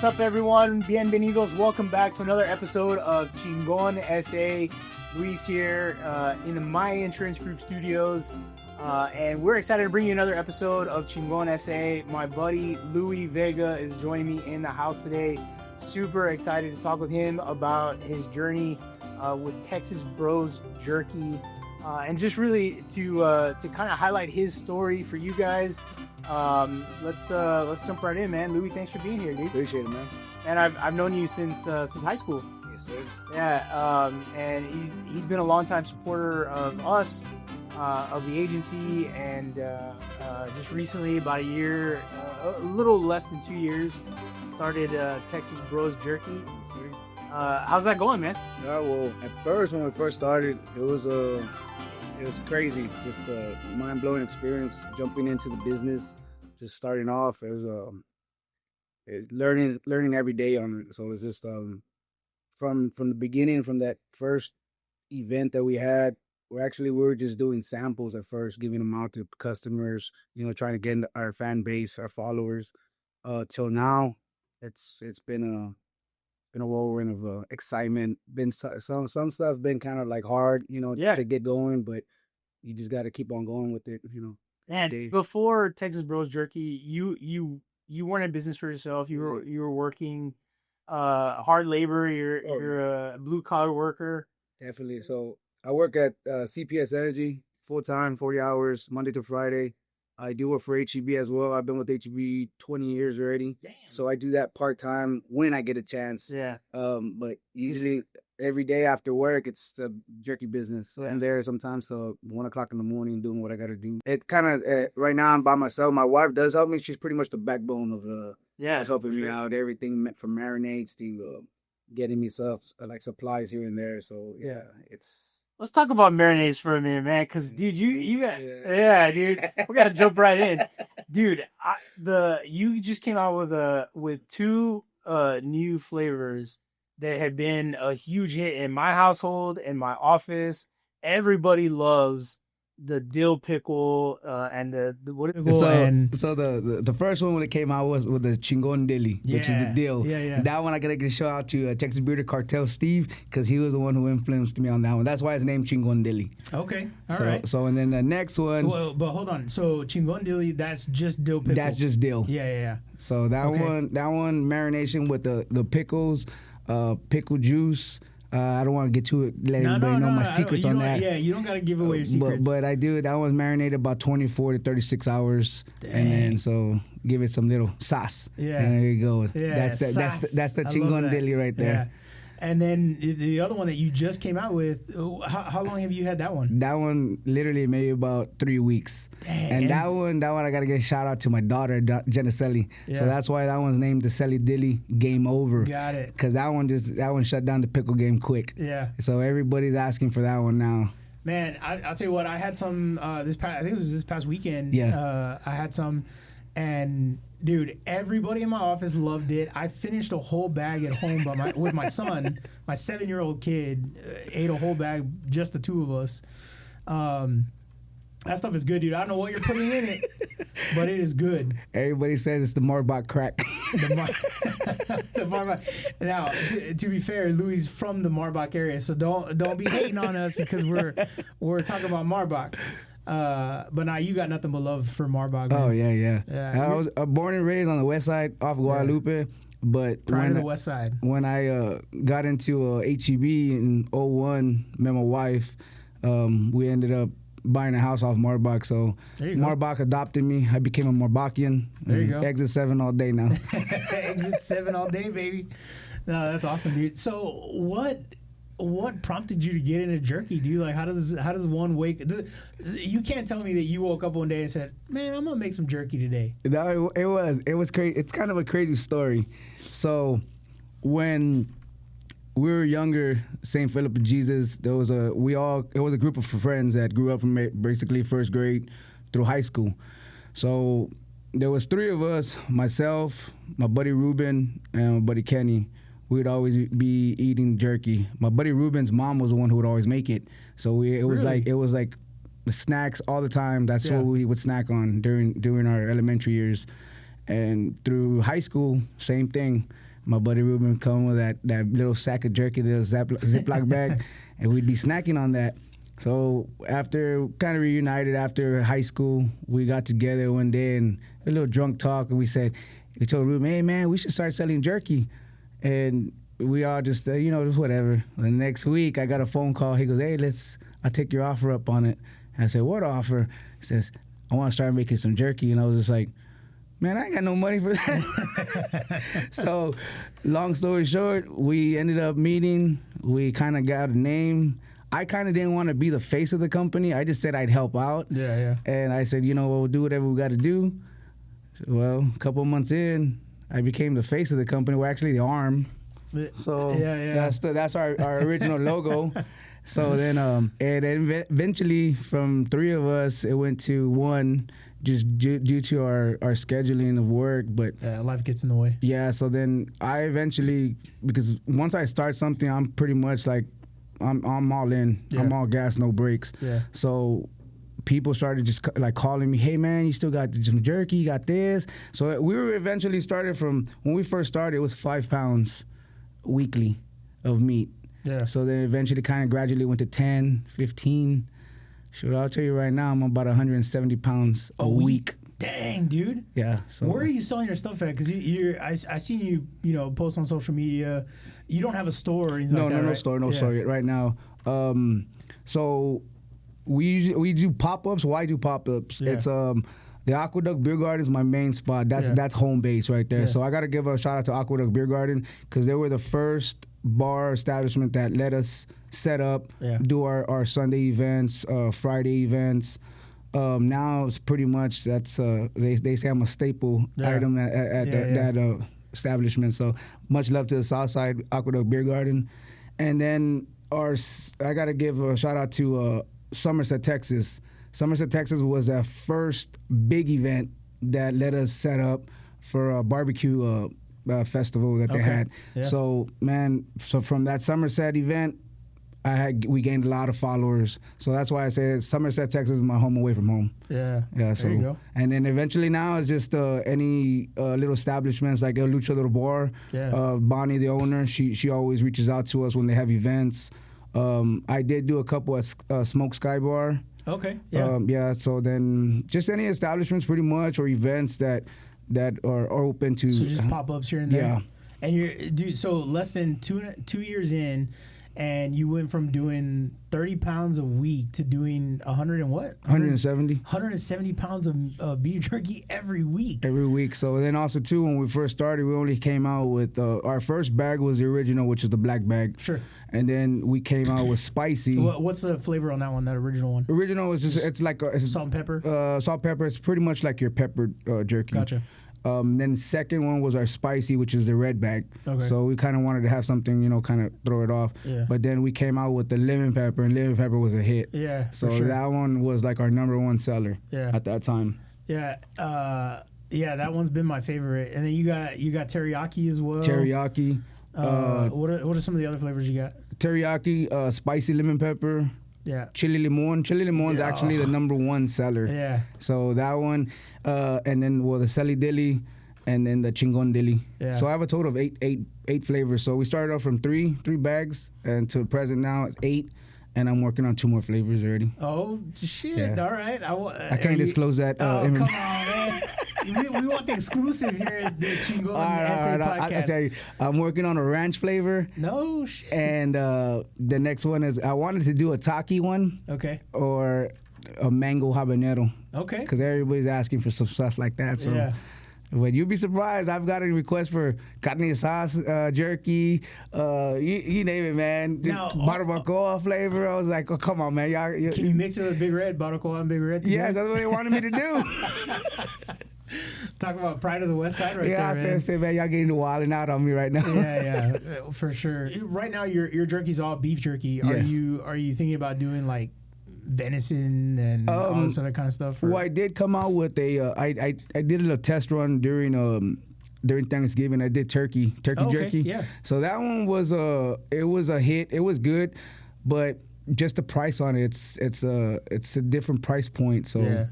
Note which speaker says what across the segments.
Speaker 1: What's up, everyone? Bienvenidos. Welcome back to another episode of Chingon SA. Luis here in the My Insurance Group studios. And we're excited to bring you another episode of Chingon SA. My buddy Luis Vega is joining me in the house today. Super excited to talk with him about his journey with Texas Bros Jerky. And just really to kind of highlight his story for you guys. Let's jump right in, man. Louis, thanks for being here, dude.
Speaker 2: Appreciate it, man.
Speaker 1: And I've known you since high school.
Speaker 2: Yes, sir.
Speaker 1: Yeah. And he's been a longtime supporter of us, of the agency, and just recently, about a year, a little less than 2 years, started Texas Bros Jerky. How's that going, man?
Speaker 2: Well, at first, when we first started, it was crazy, just a mind-blowing experience jumping into the business, just starting off. It was learning every day on it. So it was just from the beginning, from that first event that we had, we were just doing samples at first, giving them out to customers, trying to get into our fan base, our followers. Till now, it's been a whirlwind of excitement. Been some stuff been kind of like hard, to get going, but you just got to keep on going with it,
Speaker 1: And before Texas Bros Jerky, you weren't in business for yourself. You were working hard labor. You're a blue collar worker.
Speaker 2: Definitely. So I work at CPS Energy full time, 40 hours, Monday to Friday. I do work for H-E-B as well. I've been with H-E-B 20 years already.
Speaker 1: Damn.
Speaker 2: So I do that part time when I get a chance.
Speaker 1: Yeah.
Speaker 2: But usually every day after work, it's the jerky business. So I'm there sometimes till 1 o'clock in the morning doing what I got to do. It kind of, right now I'm by myself. My wife does help me. She's pretty much the backbone of helping me out. Everything from marinades to getting me stuff, like supplies here and there. So yeah, it's...
Speaker 1: Let's talk about marinades for a minute, man. Cause dude, you got, dude, we gotta jump right in, dude. You just came out with two new flavors that had been a huge hit in my household, in my office. Everybody loves the dill pickle and the what is it?
Speaker 3: So the first one when it came out was with the Chingon Dilly, which is the dill.
Speaker 1: Yeah.
Speaker 3: That one I gotta give a shout out to Texas Bearded Cartel Steve, because he was the one who influenced me on that one. That's why it's named Chingon Dilly.
Speaker 1: Okay, all right.
Speaker 3: So and then the next one.
Speaker 1: Well, but hold on. So Chingon Dilly, that's just dill pickle.
Speaker 3: That's just dill.
Speaker 1: Yeah.
Speaker 3: So that one marination with the pickles, pickle juice. I don't want to get to it, let everybody know my secrets on that.
Speaker 1: Yeah, you don't got to give away your secrets.
Speaker 3: But I do. That one's marinated about 24 to 36 hours.
Speaker 1: Dang.
Speaker 3: And then so give it some little sauce.
Speaker 1: Yeah.
Speaker 3: And there you go.
Speaker 1: Yeah,
Speaker 3: that's the Chingon Dilly right there.
Speaker 1: Yeah. And then the other one that you just came out with, how long have you had that one?
Speaker 3: That one literally maybe about 3 weeks.
Speaker 1: Dang.
Speaker 3: And that one I got to give a shout out to my daughter, Celly. Yeah. So that's why that one's named the Celly Dilly Game Over.
Speaker 1: Got it.
Speaker 3: Because that one shut down the pickle game quick.
Speaker 1: Yeah.
Speaker 3: So everybody's asking for that one now.
Speaker 1: Man, I'll tell you what, I had some I think it was this past weekend.
Speaker 3: Yeah.
Speaker 1: I had some, and dude, everybody in my office loved it. I finished a whole bag at home with my son. My 7-year-old kid ate a whole bag, just the two of us. That stuff is good, dude. I don't know what you're putting in it, but it is good.
Speaker 3: Everybody says it's the Marbach crack.
Speaker 1: The Marbach. Now, to be fair, Louis from the Marbach area, so don't be hating on us because we're talking about Marbach. But now you got nothing but love for Marbach. Man.
Speaker 3: Oh yeah. I was born and raised on the west side off Guadalupe, but
Speaker 1: prior to the west side.
Speaker 3: When I got into H-E-B in 2001, met my wife, we ended up buying a house off Marbach. So Marbach adopted me. I became a Marbachian.
Speaker 1: There you go.
Speaker 3: Exit 7 all day now.
Speaker 1: Exit 7 all day, baby. No, that's awesome, dude. So what prompted you to get into jerky, dude? Like, how does one wake? You can't tell me that you woke up one day and said, "Man, I'm gonna make some jerky today."
Speaker 3: No, it was crazy. It's kind of a crazy story. So when we were younger, St. Philip of Jesus, it was a group of friends that grew up from basically first grade through high school. So there was 3 of us, myself, my buddy Ruben, and my buddy Kenny. We'd always be eating jerky. My buddy Ruben's mom was the one who would always make it. So it was like the snacks all the time. That's what we would snack on during our elementary years. And through high school, same thing. My buddy Ruben come with that little sack of jerky, the Ziploc bag, and we'd be snacking on that. So after kind of reunited after high school, we got together one day and a little drunk talk, and we told Ruben, hey man, we should start selling jerky. And we all just, just whatever. The next week, I got a phone call. He goes, hey, I'll take your offer up on it. And I said, what offer? He says, I want to start making some jerky. And I was just like, man, I ain't got no money for that. So long story short, we ended up meeting. We kind of got a name. I kind of didn't want to be the face of the company. I just said I'd help out.
Speaker 1: Yeah.
Speaker 3: And I said, we'll do whatever we got to do. Well, a couple of months in, I became the face of the company. We're actually the arm. So that's our original logo. So then, and then eventually from 3 of us, it went to 1, just due to our scheduling of work. But
Speaker 1: life gets in the way.
Speaker 3: Yeah. So then I eventually, because once I start something, I'm pretty much like, I'm all in. Yeah. I'm all gas, no brakes.
Speaker 1: Yeah.
Speaker 3: So people started just like calling me, hey man, you still got some jerky, you got this. So we were eventually started from, when we first started, it was 5 pounds weekly of meat.
Speaker 1: Yeah.
Speaker 3: So then eventually kind of gradually went to 10, 15. Sure, I'll tell you right now, I'm about 170 pounds a week.
Speaker 1: Dang, dude.
Speaker 3: Yeah. So
Speaker 1: where are you selling your stuff at? Because I seen you, post on social media. You don't have a store or anything like that, right?
Speaker 3: No store yet right now. So we do pop-ups. Why do pop-ups?
Speaker 1: Yeah.
Speaker 3: It's the Aqueduct Beer Garden is my main spot. That's home base right there. Yeah. So I got to give a shout out to Aqueduct Beer Garden because they were the first bar establishment that let us set up, do our Sunday events, Friday events. Now it's pretty much that's they say I'm a staple item at that establishment. So much love to the Southside Aqueduct Beer Garden, and then I got to give a shout out to Somerset, Texas. Somerset, Texas was our first big event that let us set up for a barbecue festival that they had. Yeah. So from that Somerset event, we gained a lot of followers. So that's why I say Somerset, Texas is my home away from home.
Speaker 1: Yeah.
Speaker 3: So,
Speaker 1: there you go.
Speaker 3: And then eventually now it's just any little establishments like El Luchador Bar. Yeah. Bonnie, the owner, she always reaches out to us when they have events. I did do a couple at Smoke Sky Bar.
Speaker 1: Okay. Yeah.
Speaker 3: So then just any establishments pretty much or events that are open to.
Speaker 1: So just pop-ups here and there.
Speaker 3: Yeah.
Speaker 1: And so less than two years in, and you went from doing 30 pounds a week to doing 100 and what?
Speaker 3: 170.
Speaker 1: 170 pounds of beef jerky every week.
Speaker 3: Every week. So then also too, when we first started, we only came out with our first bag was the original, which is the black bag.
Speaker 1: Sure.
Speaker 3: And then we came out with spicy.
Speaker 1: What's the flavor on that one? That original one?
Speaker 3: Original is just it's like it's
Speaker 1: salt and pepper.
Speaker 3: Salt, pepper. It's pretty much like your peppered jerky.
Speaker 1: Gotcha.
Speaker 3: Then the second one was our spicy, which is the red bag.
Speaker 1: Okay.
Speaker 3: So we kind of wanted to have something, kind of throw it off.
Speaker 1: Yeah.
Speaker 3: But then we came out with the lemon pepper, and lemon pepper was a hit.
Speaker 1: Yeah.
Speaker 3: So
Speaker 1: for sure.
Speaker 3: that one was like our #1 seller.
Speaker 1: Yeah.
Speaker 3: At that time.
Speaker 1: Yeah. That one's been my favorite. And then you got teriyaki as well.
Speaker 3: Teriyaki.
Speaker 1: What are some of the other flavors you got?
Speaker 3: Teriyaki, spicy lemon pepper.
Speaker 1: Yeah.
Speaker 3: Chili limon. Chili limon's actually the #1 seller.
Speaker 1: Yeah.
Speaker 3: So that one, and then the Celly Dilly, and then the Chingon Dilly.
Speaker 1: Yeah.
Speaker 3: So I have a total of eight flavors. So we started off from three bags, and to present now it's 8, and I'm working on 2 more flavors already.
Speaker 1: Oh shit!
Speaker 3: Yeah.
Speaker 1: All right.
Speaker 3: I can't disclose that.
Speaker 1: Come on, man. We want the exclusive here at the Chingon SA-Podcast.
Speaker 3: I'll tell you, I'm working on a ranch flavor.
Speaker 1: No shit.
Speaker 3: And the next one is I wanted to do a taki one.
Speaker 1: Okay.
Speaker 3: Or a mango habanero.
Speaker 1: Okay.
Speaker 3: Because everybody's asking for some stuff like that. So.
Speaker 1: Yeah.
Speaker 3: But you'd be surprised. I've got a request for carne asada, jerky, you name it, man.
Speaker 1: Now,
Speaker 3: barbacoa flavor. I was like, oh, come on, man.
Speaker 1: Can you mix it with Big Red, barbacoa and Big Red together?
Speaker 3: Yeah, that's what they wanted me to do.
Speaker 1: Talk about pride of the West Side right there, man.
Speaker 3: Yeah, I said, man, y'all getting wilding out on me right now.
Speaker 1: Yeah, for sure. Right now, your jerky's all beef jerky. Are you thinking about doing like venison and all this other kind of stuff? Or?
Speaker 3: Well, I did come out with I did a test run during Thanksgiving. I did turkey jerky.
Speaker 1: Yeah.
Speaker 3: So that one was a hit. It was good, but just the price on it, it's a different price point. So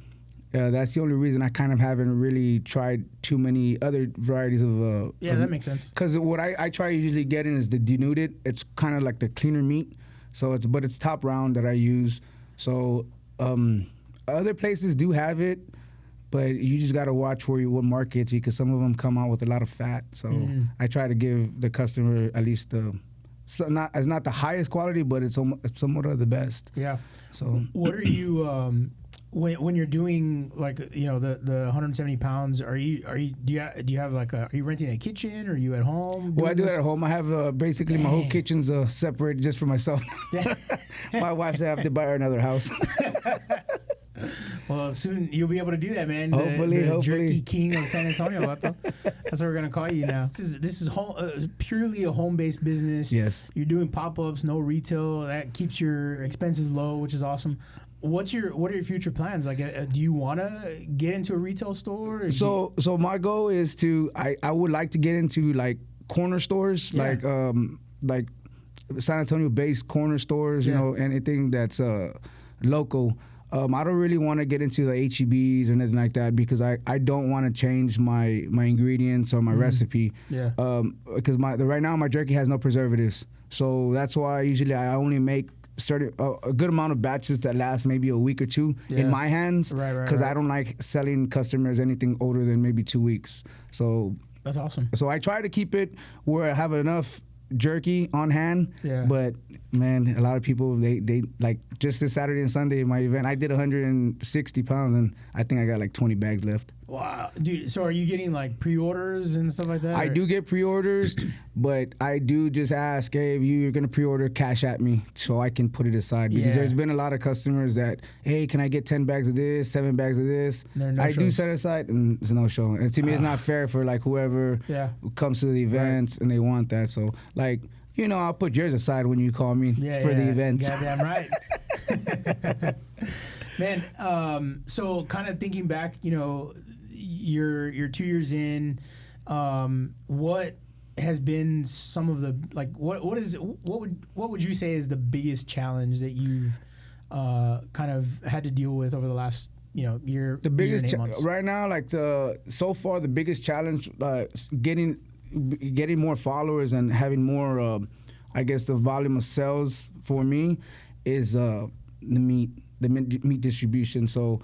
Speaker 3: That's the only reason I kind of haven't really tried too many other varieties of.
Speaker 1: That makes sense.
Speaker 3: Because what I try usually getting is the denuded. It's kind of like the cleaner meat. So it's top round that I use. So other places do have it, but you just got to watch what markets, because some of them come out with a lot of fat. So I try to give the customer at least it's not the highest quality, but it's somewhat of the best.
Speaker 1: Yeah.
Speaker 3: So
Speaker 1: what are you when you're doing like the 170 pounds? Do you have like are you renting a kitchen, or are you at home?
Speaker 3: Well, I do it at home. I have basically my whole kitchen's separated just for myself. My wife said I have to buy her another house.
Speaker 1: Well, soon you'll be able to do that, man.
Speaker 3: Hopefully.
Speaker 1: Jerky King of San Antonio, Vato. That's what we're gonna call you now. This is purely a home-based business.
Speaker 3: Yes.
Speaker 1: You're doing pop-ups, no retail. That keeps your expenses low, which is awesome. What are your future plans? Like, do you want to get into a retail store?
Speaker 3: So my goal is I would like to get into like corner stores, like San Antonio-based corner stores. You know, anything that's local. I don't really want to get into the H-E-Bs or anything like that, because I don't want to change my ingredients or my recipe. Yeah. Because right now my jerky has no preservatives, so that's why usually I only make a good amount of batches that last maybe a week or two in my hands. Right. Because I don't like selling customers anything older than maybe 2 weeks. So
Speaker 1: that's awesome.
Speaker 3: So I try to keep it where I have enough jerky on hand. Yeah. But man, a lot of people they like just this Saturday and Sunday my event, I did 160 pounds and I think I got like 20 bags left.
Speaker 1: Wow, dude. So are you getting like pre-orders and stuff like that?
Speaker 3: I do get pre-orders, but I do just ask, hey, if you're going to pre-order, cash at me so I can put it aside. Because there's been a lot of customers that, hey, can I get 10 bags of this, 7 bags of this? I do set aside, and there's no show. And to me, it's not fair for like whoever comes to the events and they want that. So like, I'll put yours aside when you call me for the events.
Speaker 1: Goddamn right. Man, so kind of thinking back, you're 2 years in. What has been some of the what would you say is the biggest challenge that you've kind of had to deal with over the last year?
Speaker 3: The biggest
Speaker 1: year and 8 months?
Speaker 3: Right now, so far the biggest challenge getting more followers and having more I guess the volume of sales for me is the meat distribution. So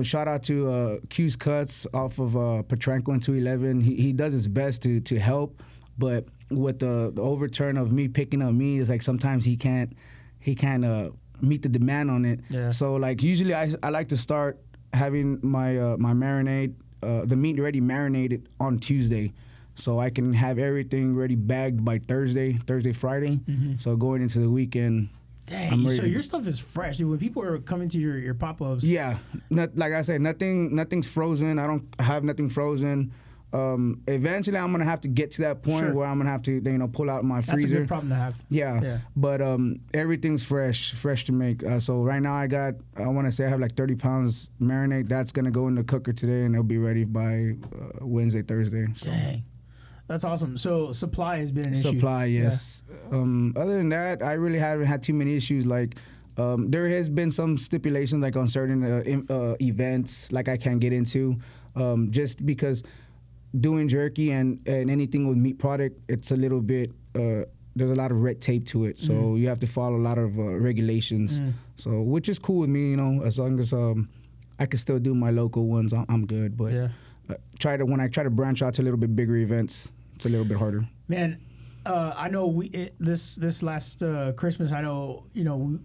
Speaker 3: shout out to Q's Cuts off of Petranco in 211. He does his best to help, but with the overturn of me picking up meat, is like sometimes he can't meet the demand on it. Yeah. So like usually I like to start having my my marinade, the meat already marinated on Tuesday, so I can have everything ready bagged by Thursday, Friday. Mm-hmm. So going into the weekend.
Speaker 1: Dang, so your stuff is fresh, dude. When people are coming to your pop-ups.
Speaker 3: Yeah, like I said, nothing's frozen. I don't have nothing frozen. Eventually, I'm gonna have to get to that point where I'm gonna have to, pull out my freezer.
Speaker 1: That's a good problem to have.
Speaker 3: Yeah. But everything's fresh to make. So right now, I want to say I have like 30 pounds marinade. That's gonna go in the cooker today, and it'll be ready by Wednesday, Thursday. So.
Speaker 1: Dang. That's awesome. So supply has been an issue.
Speaker 3: Supply, yes. Yeah. Other than that, I really haven't had too many issues. Like, there has been some stipulations, like on certain events, like I can't get into, just because doing jerky and anything with meat product, it's a little bit. There's a lot of red tape to it, so you have to follow a lot of regulations. So, which is cool with me, as long as I can still do my local ones, I'm good. But when I try to branch out to a little bit bigger events, it's a little bit harder. Man,
Speaker 1: I know this last Christmas, I know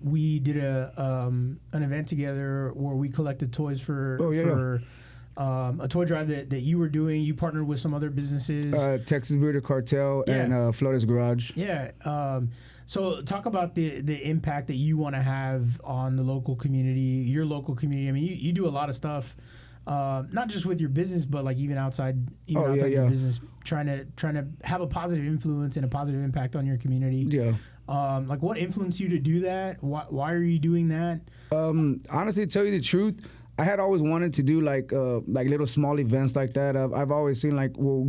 Speaker 1: we did an event together where we collected toys for a toy drive that you were doing. You partnered with some other businesses,
Speaker 3: Texas Bros Cartel and Florida's Garage.
Speaker 1: Yeah. So talk about the impact that you want to have on the local community, your local community. I mean, you do a lot of stuff. Not just with your business, but like even outside your business, trying to have a positive influence and a positive impact on your community. Yeah. Like what influenced you to do that? Why are you doing that?
Speaker 3: Honestly, to tell you the truth, I had always wanted to do like little small events like that. I've always seen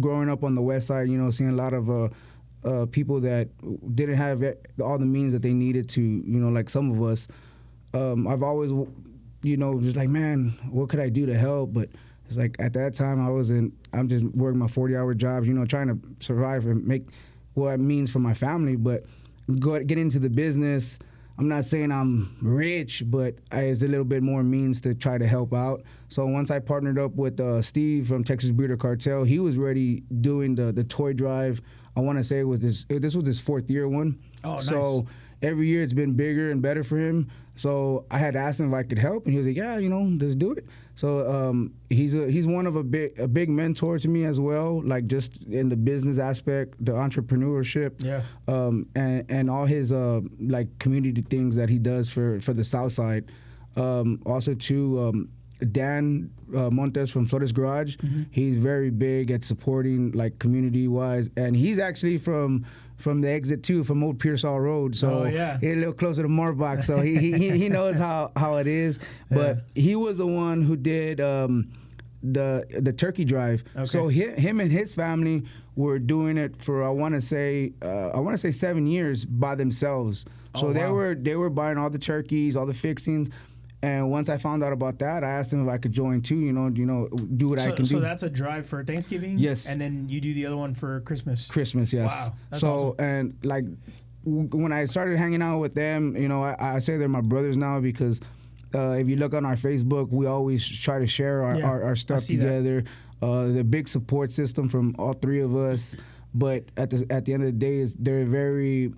Speaker 3: growing up on the west side, seeing a lot of people that didn't have all the means that they needed to, like some of us. I've always just like, man, what could I do to help? But it's like at that time I'm just working my 40-hour jobs, trying to survive and make what it means for my family. But get into the business. I'm not saying I'm rich, but it's a little bit more means to try to help out. So once I partnered up with Steve from Texas Breeder Cartel, he was already doing the toy drive. I want to say this was his 4th year one.
Speaker 1: Oh, nice.
Speaker 3: So every year it's been bigger and better for him. So I had asked him if I could help, and he was like, "Yeah, let's do it." So he's one of a big mentor to me as well, like just in the business aspect, the entrepreneurship, and all his like community things that he does for the South Side. Also too, Dan Montes from Flores Garage, he's very big at supporting like community wise, and he's actually from the exit 2 from Old Pearsall Road, so he's a little closer to Marbach, so he knows how it is. But he was the one who did the turkey drive. Okay. So him and his family were doing it for I want to say 7 years by themselves. So they were buying all the turkeys, all the fixings. And once I found out about that, I asked him if I could join too, do what I can do.
Speaker 1: So that's a drive for Thanksgiving?
Speaker 3: Yes.
Speaker 1: And then you do the other one for Christmas?
Speaker 3: Christmas, yes.
Speaker 1: Wow, that's awesome.
Speaker 3: And like when I started hanging out with them, I say they're my brothers now because if you look on our Facebook, we always try to share our stuff together. There's a big support system from all 3 of us. But at the end of the day, they're very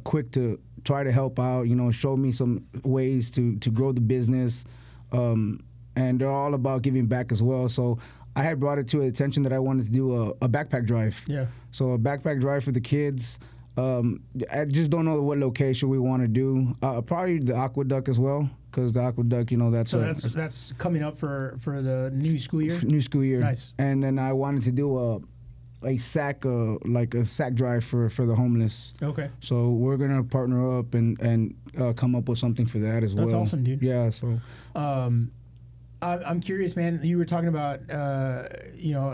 Speaker 3: quick to try to help out, show me some ways to grow the business. And they're all about giving back as well. So I had brought it to attention that I wanted to do a backpack drive. Yeah. So a backpack drive for the kids. I just don't know what location we want to do. Probably the Aqueduct as well, because the Aqueduct,
Speaker 1: that's coming up for the new school year?
Speaker 3: New school year.
Speaker 1: Nice.
Speaker 3: And then I wanted to do a sack drive for the homeless. Okay. So we're gonna partner up and come up with something for that as well.
Speaker 1: That's awesome, dude.
Speaker 3: Yeah. So,
Speaker 1: I'm curious, man. You were talking about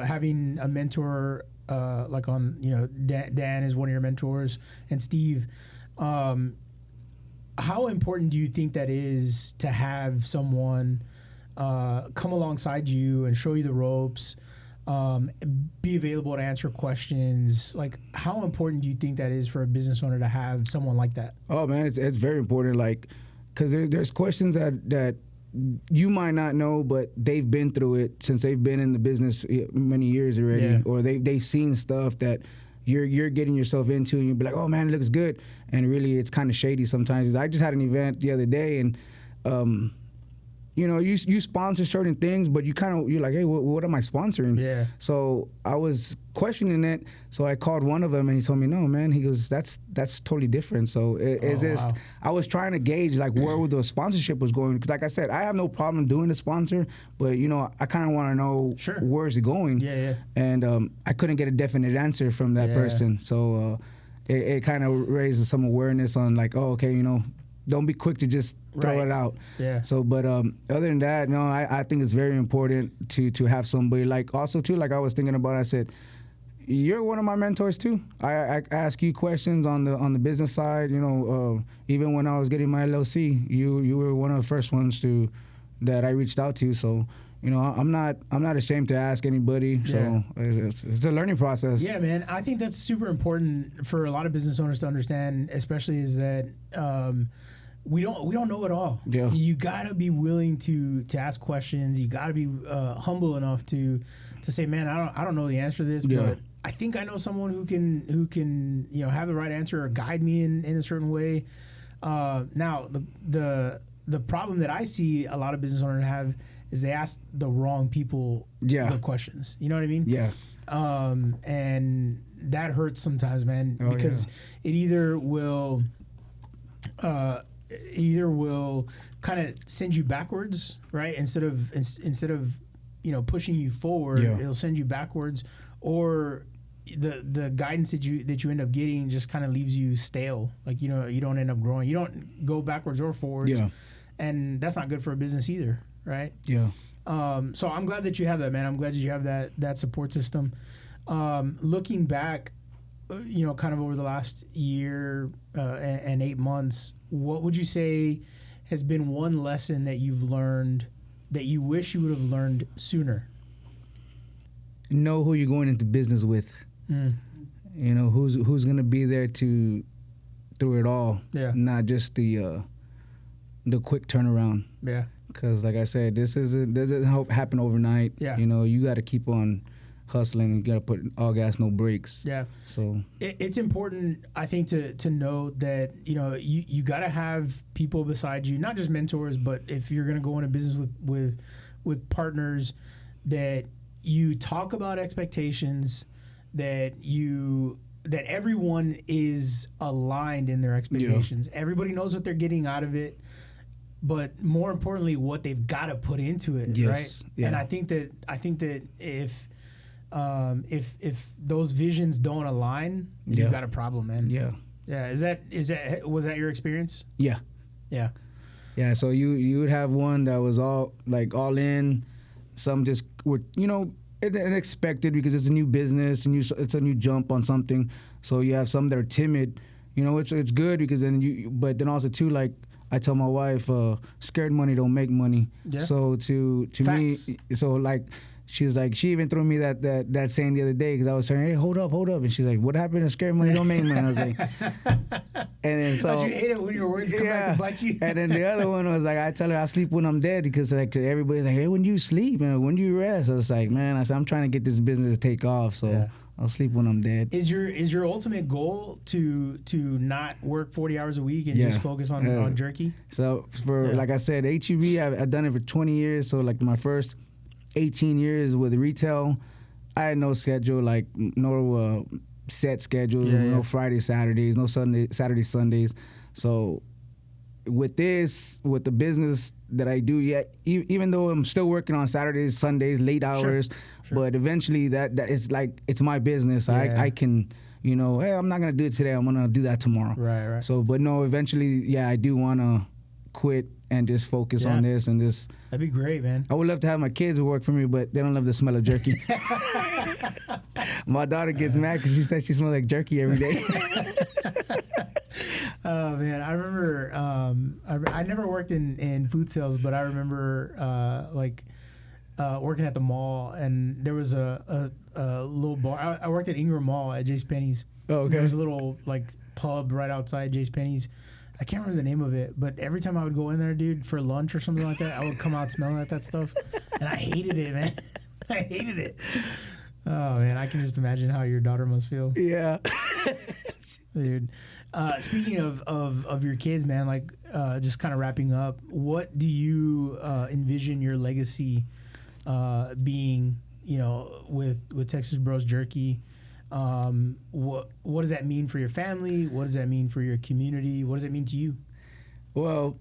Speaker 1: having a mentor, like on Dan is one of your mentors, and Steve. How important do you think that is to have someone come alongside you and show you the ropes? Be available to answer questions. Like, how important do you think that is for a business owner to have someone like that?
Speaker 3: Oh man, it's very important. Like, because there's questions that you might not know, but they've been through it since they've been in the business many years already, or they've seen stuff that you're getting yourself into, and you'll be like, oh man, it looks good, and really it's kind of shady sometimes. I just had an event the other day, and you sponsor certain things, but you're like, hey, what am I sponsoring? Yeah. So I was questioning it. So I called one of them, and he told me, no, man. He goes, that's totally different. So I was trying to gauge like where the sponsorship was going, because like I said, I have no problem doing the sponsor, but I kind of want to know where is it going. Yeah. And I couldn't get a definite answer from that person. So it kind of raises some awareness on like, oh, okay, don't be quick to just throw it out. Yeah. So, but other than that, no, I think it's very important to have somebody like, also too, like I was thinking about, I said, you're one of my mentors too. I ask you questions on the business side. Even when I was getting my LLC, you were one of the first ones that I reached out to. So, I'm not ashamed to ask anybody. So it's a learning process.
Speaker 1: Yeah, man. I think that's super important for a lot of business owners to understand, especially is that we don't know it all. Yeah. You gotta be willing to ask questions. You gotta be humble enough to say, man, I don't know the answer to this, but I think I know someone who can have the right answer or guide me in a certain way. Now the problem that I see a lot of business owners have is they ask the wrong people the questions. You know what I mean? Yeah. And that hurts sometimes, man, because it either will kind of send you backwards, right? Instead of pushing you forward, it'll send you backwards, or the guidance that you end up getting just kind of leaves you stale. Like, you don't end up growing. You don't go backwards or forwards. Yeah. And that's not good for a business either, right? Yeah. So I'm glad that you have that, man. I'm glad that you have that support system. Looking back, kind of over the last year and 8 months, what would you say has been one lesson that you've learned that you wish you would have learned sooner?
Speaker 3: Know who you're going into business with. You know, who's gonna be there through it all.
Speaker 1: Yeah.
Speaker 3: Not just the quick turnaround.
Speaker 1: Yeah.
Speaker 3: Because like I said, this doesn't happen overnight.
Speaker 1: Yeah.
Speaker 3: You know, you got to keep on hustling. You got to put all gas, no brakes.
Speaker 1: Yeah.
Speaker 3: So
Speaker 1: it's important, I think, to know that, you know, you got to have people beside you, not just mentors, but if you're going to go into business with partners, that you talk about expectations, that everyone is aligned in their expectations. Yeah. Everybody knows what they're getting out of it, but more importantly, what they've got to put into it,
Speaker 3: yes.
Speaker 1: right?
Speaker 3: Yeah.
Speaker 1: And I think that if those visions don't align, you've got a problem, man.
Speaker 3: Yeah.
Speaker 1: Yeah. Was that your experience?
Speaker 3: Yeah.
Speaker 1: Yeah.
Speaker 3: Yeah. So you would have one that was all in. Some just were, you know, unexpected because it's a new business and it's a new jump on something. So you have some that are timid. You know, it's good because but then also too, like I tell my wife, scared money don't make money. Yeah. So to
Speaker 1: Facts.
Speaker 3: me, so like she was like, she even threw me that saying the other day because I was saying, hey, hold up, and she's like, what happened to scared money don't make money? I was like, and then so
Speaker 1: don't you hate it when your words come back to bite you?
Speaker 3: And then the other one was like, I tell her I sleep when I'm dead because like everybody's like, hey, when do you sleep and when do you rest? I was like, man, I'm trying to get this business to take off, so I'll sleep when I'm dead.
Speaker 1: Is your ultimate goal to not work 40 hours a week and just focus on jerky?
Speaker 3: So like I said, H-E-B, I've done it for 20 years. So like my first 18 years with retail, I had no schedule, like no set schedule, no Friday, Saturdays, no Saturday, Sundays. So with the business that I do, even though I'm still working on Saturdays, Sundays, late hours, sure. But eventually that is like, it's my business. I can, you know, hey, I'm not going to do it today. I'm going to do that tomorrow.
Speaker 1: Right.
Speaker 3: So, but no, eventually, I do want to quit and just focus on this and this.
Speaker 1: That'd be great, man.
Speaker 3: I would love to have my kids who work for me, but they don't love the smell of jerky. My daughter gets mad because she says she smells like jerky every day.
Speaker 1: Oh man, I remember. I never worked in food sales, but I remember working at the mall, and there was a little bar. I worked at Ingram Mall at JCPenney's.
Speaker 3: Oh, okay.
Speaker 1: There was a little like pub right outside JCPenney's. I can't remember the name of it, but every time I would go in there, dude, for lunch or something like that, I would come out smelling like that stuff, and I hated it, man. I hated it. Oh man, I can just imagine how your daughter must feel.
Speaker 3: Yeah,
Speaker 1: dude. Speaking of your kids, man, like just kind of wrapping up, what do you envision your legacy being? You know, with Texas Bros Jerky. What does that mean for your family? What does that mean for your community? What does it mean to you?
Speaker 3: Well,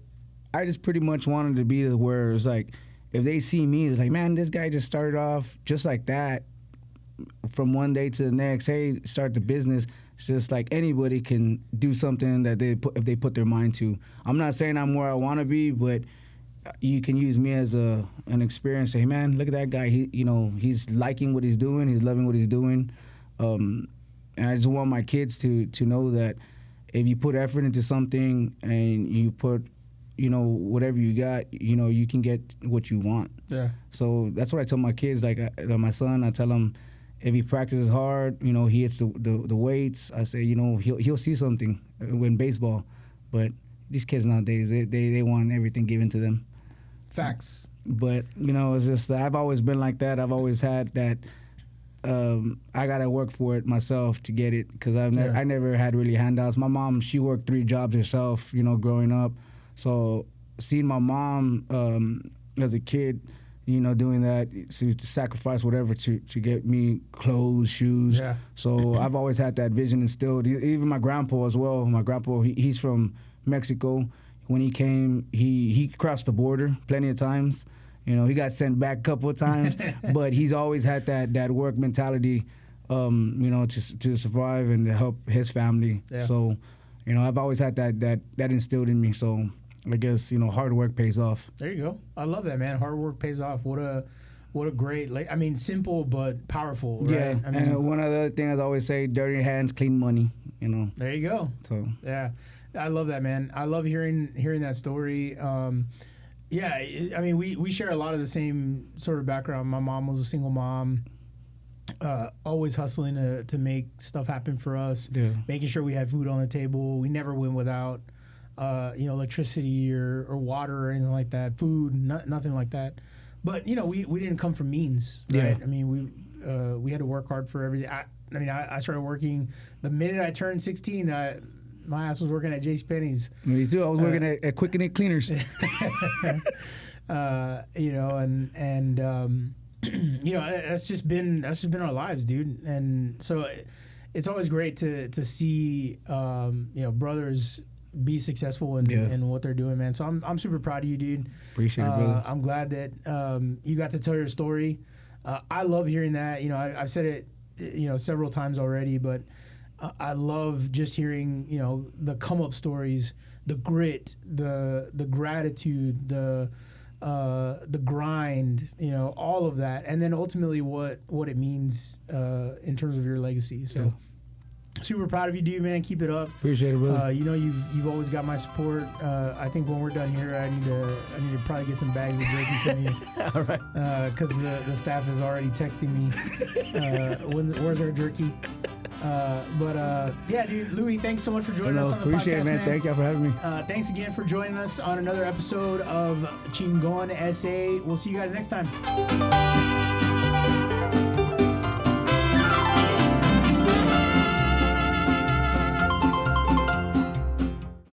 Speaker 3: I just pretty much wanted to be where it's like, if they see me, it's like, man, this guy just started off just like that from one day to the next. Hey, start the business. It's just like anybody can do something that if they put their mind to. I'm not saying I'm where I want to be, but you can use me as an experience. Say, hey, man, look at that guy. He's liking what he's doing. He's loving what he's doing. And I just want my kids to know that if you put effort into something and you put, whatever you got, you can get what you want.
Speaker 1: Yeah.
Speaker 3: So that's what I tell my kids. Like my son, I tell him if he practices hard, he hits the weights. I say, he'll see something in baseball. But these kids nowadays, they want everything given to them.
Speaker 1: Facts.
Speaker 3: But it's just I've always been like that. I've always had that. I gotta work for it myself to get it because I never had really handouts. My mom, she worked 3 jobs herself, growing up. So seeing my mom as a kid, doing that, to sacrifice whatever to get me clothes, shoes.
Speaker 1: Yeah.
Speaker 3: So I've always had that vision instilled. Even my grandpa as well. My grandpa, he's from Mexico. When he came, he crossed the border plenty of times. He got sent back a couple of times, but he's always had that work mentality, to survive and to help his family. Yeah. So, I've always had that instilled in me. So I guess, hard work pays off.
Speaker 1: There you go. I love that, man. Hard work pays off. What a great, simple but powerful, right?
Speaker 3: Yeah, and one of the things I always say, dirty hands, clean money,
Speaker 1: There you go.
Speaker 3: So.
Speaker 1: Yeah. I love that, man. I love hearing that story. Yeah, I mean, we share a lot of the same sort of background. My mom was a single mom, always hustling to make stuff happen for us, making sure we had food on the table. We never went without, electricity or water or anything like that, food, nothing like that. But, we didn't come from means, right?
Speaker 3: Yeah.
Speaker 1: I mean, we had to work hard for everything. I started working the minute I turned 16. My ass was working at JCPenney's.
Speaker 3: Me too. I was working at Quick and Cleaners.
Speaker 1: That's just been our lives, dude. And so it's always great to see brothers be successful in what they're doing, man. So I'm super proud of you, dude.
Speaker 3: Appreciate it, brother.
Speaker 1: I'm glad that you got to tell your story. I love hearing that. I've said it several times already, but I love just hearing the come up stories, the grit, the gratitude, the grind, all of that, and then ultimately what it means in terms of your legacy. So super proud of you, dude, man. Keep it up.
Speaker 3: Appreciate it, brother.
Speaker 1: You've always got my support. I think when we're done here, I need to probably get some bags of jerky from you.
Speaker 3: All right.
Speaker 1: Because the staff is already texting me. Where's our jerky? Yeah, dude, Louie, thanks so much for joining us on the
Speaker 3: appreciate
Speaker 1: podcast,
Speaker 3: it, man. Thank y'all for having me.
Speaker 1: Thanks again for joining us on another episode of Chingon SA. We'll see you guys next time.